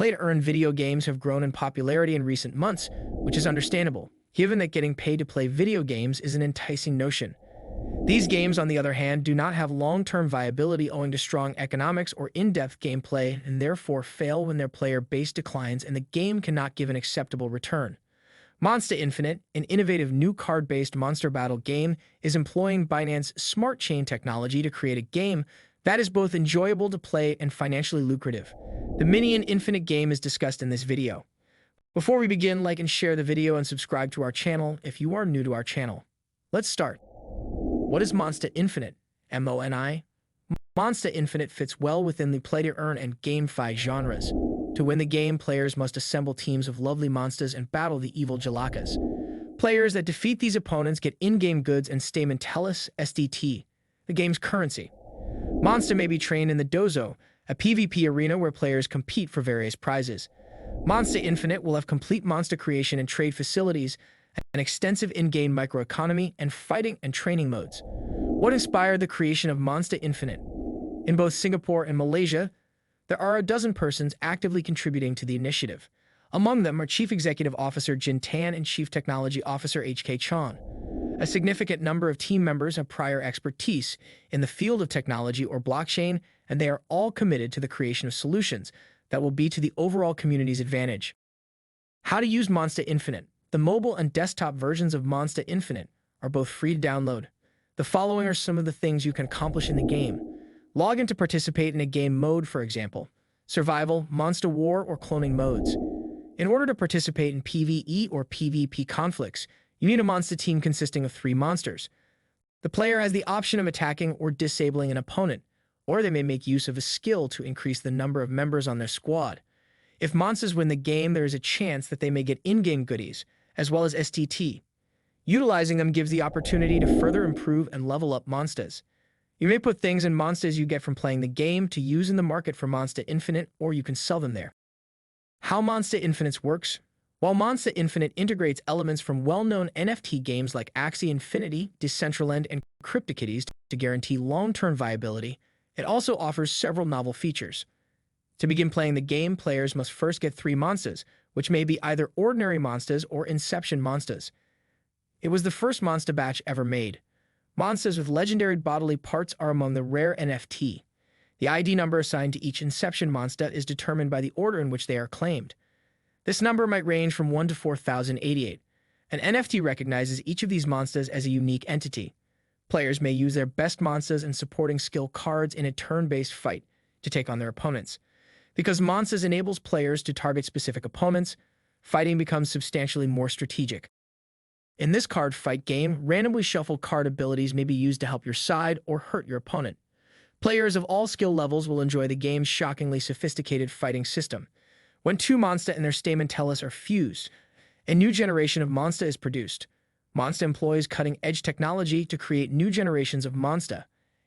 play-to-earn video games have grown in popularity in recent months, which is understandable, given that getting paid to play video games is an enticing notion. These games, on the other hand, do not have long-term viability owing to strong economics or in-depth gameplay and therefore fail when their player base declines and the game cannot give an acceptable return. Monsta Infinite, an innovative new card-based monster battle game, is employing Binance's smart chain technology to create a game that is both enjoyable to play and financially lucrative. The Monsta Infinite game is discussed in this video. Before we begin, like and share the video and subscribe to our channel if you are new to our channel. Let's start. What is Monsta Infinite? MONI? Monsta Infinite fits well within the play-to-earn and GameFi genres. To win the game, players must assemble teams of lovely Monstas and battle the evil JILAKAs. Players that defeat these opponents get in-game goods and Stamen Tellus SDT, the game's currency. Monsta may be trained in the Dozo, a PvP arena where players compete for various prizes. Monsta Infinite will have complete Monsta creation and trade facilities, an extensive in-game microeconomy, and fighting and training modes. What inspired the creation of Monsta Infinite? In both Singapore and Malaysia, there are a dozen persons actively contributing to the initiative. Among them are Chief Executive Officer Jin Tan and Chief Technology Officer HK Chan. A significant number of team members have prior expertise in the field of technology or blockchain, and they are all committed to the creation of solutions that will be to the overall community's advantage. How to use Monsta Infinite? The mobile and desktop versions of Monsta Infinite are both free to download. The following are some of the things you can accomplish in the game. Log in to participate in a game mode, for example, survival, Monsta War, or cloning modes. In order to participate in PvE or PvP conflicts, you need a Monsta team consisting of 3 monsters. The player has the option of attacking or disabling an opponent, or they may make use of a skill to increase the number of members on their squad. If Monstas win the game, there is a chance that they may get in-game goodies, as well as STT. Utilizing them gives the opportunity to further improve and level up Monstas. You may put things in Monstas you get from playing the game to use in the market for Monsta Infinite, or you can sell them there. How Monsta Infinite works? While Monsta Infinite integrates elements from well-known NFT games like Axie Infinity, Decentraland, and CryptoKitties to guarantee long-term viability, it also offers several novel features. To begin playing the game, players must first get 3 Monstas, which may be either ordinary Monstas or Inception Monstas. It was the first Monsta batch ever made. Monstas with legendary bodily parts are among the rare NFT. The ID number assigned to each Inception Monsta is determined by the order in which they are claimed. This number might range from 1 to 4088. An NFT recognizes each of these Monstas as a unique entity. Players may use their best Monstas and supporting skill cards in a turn-based fight to take on their opponents. Because Monstas enables players to target specific opponents, fighting becomes substantially more strategic. In this card fight game, randomly shuffled card abilities may be used to help your side or hurt your opponent. Players of all skill levels will enjoy the game's shockingly sophisticated fighting system. When 2 Monsta and their Stamen Tellus are fused, a new generation of Monsta is produced. Monsta employs cutting-edge technology to create new generations of Monsta.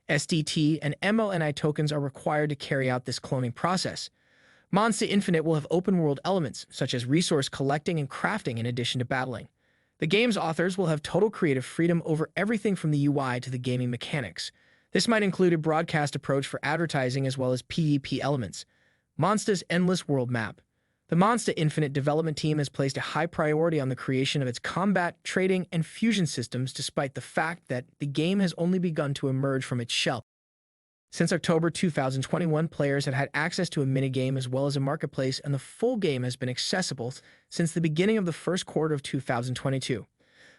SDT and MONI tokens are required to carry out this cloning process. Monsta Infinite will have open-world elements, such as resource collecting and crafting in addition to battling. The game's authors will have total creative freedom over everything from the UI to the gaming mechanics. This might include a broadcast approach for advertising as well as PvP elements. Monsta's endless world map. The Monsta Infinite development team has placed a high priority on the creation of its combat, trading, and fusion systems despite the fact that the game has only begun to emerge from its shell. Since October 2021, players have had access to a minigame as well as a marketplace, and the full game has been accessible since the beginning of the first quarter of 2022.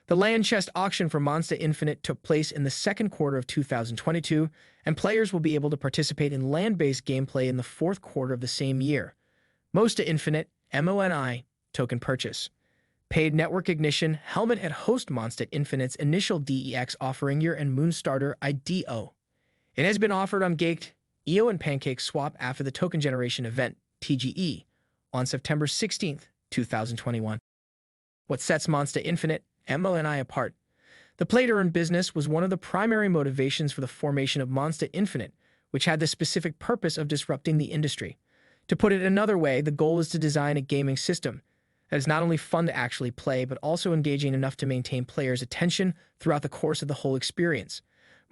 The land chest auction for Monsta Infinite took place in the second quarter of 2022, and players will be able to participate in land-based gameplay in the fourth quarter of the same year. Monsta Infinite, MONI, token purchase. Paid network ignition, Helmet at host Monsta Infinite's initial DEX offering year and Moonstarter IDO. It has been offered on Gate, EO, and Pancake Swap after the token generation event, TGE, on September 16, 2021. What sets Monsta Infinite, MONI apart? The play-to-earn business was one of the primary motivations for the formation of Monsta Infinite, which had the specific purpose of disrupting the industry. To put it another way, the goal is to design a gaming system that is not only fun to actually play, but also engaging enough to maintain players' attention throughout the course of the whole experience.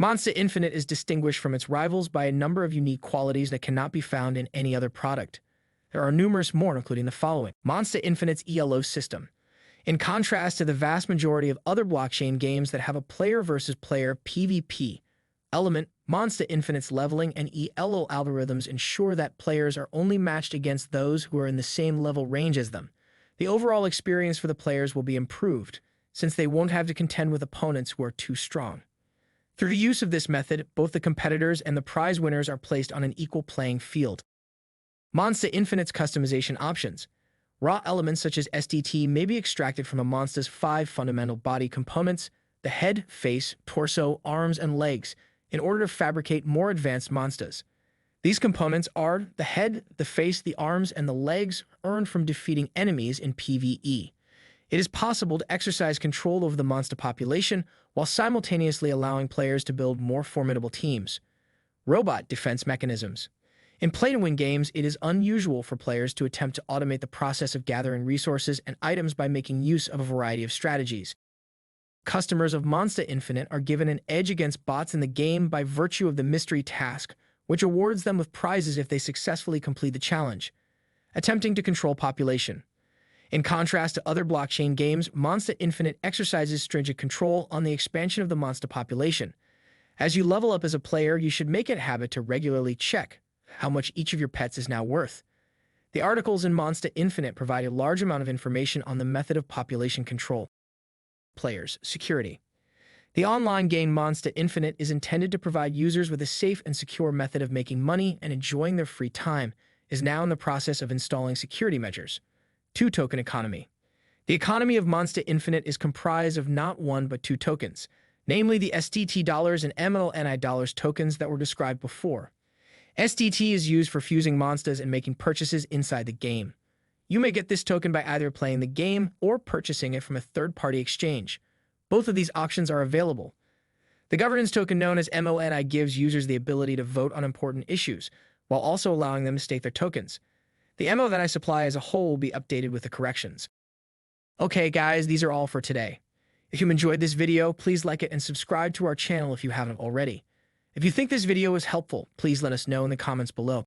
Monsta Infinite is distinguished from its rivals by a number of unique qualities that cannot be found in any other product. There are numerous more, including the following. Monsta Infinite's ELO system. In contrast to the vast majority of other blockchain games that have a player versus player PvP element, Monsta Infinite's leveling and ELO algorithms ensure that players are only matched against those who are in the same level range as them. The overall experience for the players will be improved, since they won't have to contend with opponents who are too strong. Through the use of this method, both the competitors and the prize winners are placed on an equal playing field. Monsta Infinite's customization options. Raw elements such as SDT may be extracted from a monster's 5 fundamental body components: the head, face, torso, arms, and legs, in order to fabricate more advanced monsters. These components are the head, the face, the arms, and the legs earned from defeating enemies in PvE. It is possible to exercise control over the monster population while simultaneously allowing players to build more formidable teams. Robot defense mechanisms. In play-to-win games, it is unusual for players to attempt to automate the process of gathering resources and items by making use of a variety of strategies. Customers of Monsta Infinite are given an edge against bots in the game by virtue of the mystery task, which awards them with prizes if they successfully complete the challenge. Attempting to control population. In contrast to other blockchain games, Monsta Infinite exercises stringent control on the expansion of the monster population. As you level up as a player, you should make it a habit to regularly check how much each of your pets is now worth. The articles in Monsta Infinite provide a large amount of information on the method of population control. Players' security. The online game Monsta Infinite is intended to provide users with a safe and secure method of making money and enjoying their free time, is now in the process of installing security measures. 2-token economy. The economy of Monsta Infinite is comprised of not one but 2 tokens, namely the SDT dollars and MLNI dollars tokens that were described before. SDT is used for fusing monsters and making purchases inside the game. You may get this token by either playing the game or purchasing it from a third-party exchange. Both of these options are available. The governance token known as MONI gives users the ability to vote on important issues, while also allowing them to stake their tokens. The MONI supply as a whole will be updated with the corrections. Okay guys, these are all for today. If you enjoyed this video, please like it and subscribe to our channel if you haven't already. If you think this video was helpful, please let us know in the comments below.